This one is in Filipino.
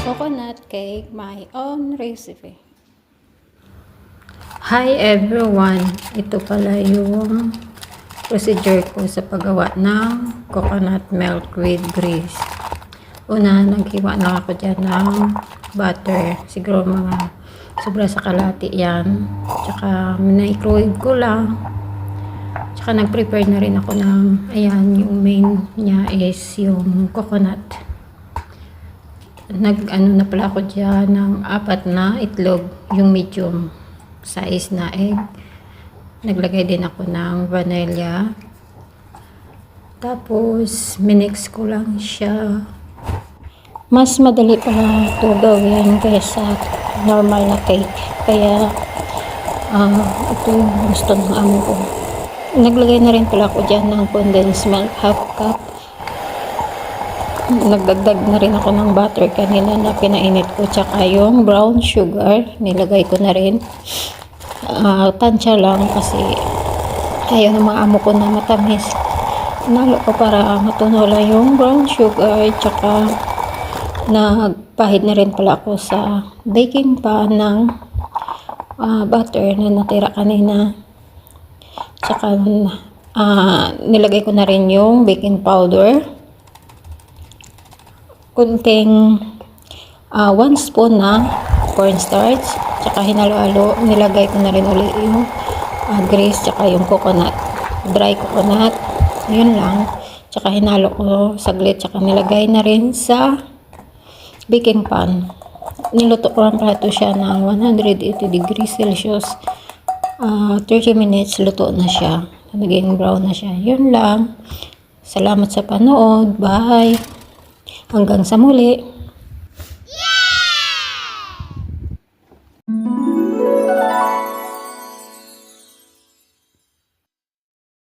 Coconut cake, my own recipe. Hi everyone! Ito pala yung procedure ko sa paggawa ng coconut milk with grease. Una, naghiwa na ako dyan ng butter. Siguro mga sobra sa kalati yan. Tsaka microwave ko lang. Tsaka nag-prepare na rin ako ng, ayan, yung main niya is yung coconut. Nag-ano na pala ako dyan ng 4 na itlog, yung medium size na egg. Naglagay din ako ng vanilla. Tapos, minix ko lang siya. Mas madali pala ito gawin kaysa normal na cake. Kaya, ito yung gusto ng amo ko. Naglagay na rin pala ako dyan ng condensed milk, 1/2 cup. Nagdagdag na rin ako ng butter kanina na pinainit ko, tsaka yung brown sugar nilagay ko na rin. Tansya lang kasi ayaw ng mga amo ko na matamis. Nalo ko para matunaw lang yung brown sugar, tsaka nagpahid na rin pala ako sa baking pan ng butter na natira kanina. Tsaka nilagay ko na rin yung baking powder, kunting 1 spoon na cornstarch, tsaka hinalo-halo. Nilagay ko na rin ulit yung grease, tsaka yung coconut, dry coconut, yun lang. Tsaka hinalo ko saglit, tsaka nilagay na rin sa baking pan. Niluto ko lang pala ito siya ng 180 degrees Celsius. 30 minutes luto na siya, naging brown na siya. Yun lang. Salamat sa panood. Bye! Hanggang sa muli.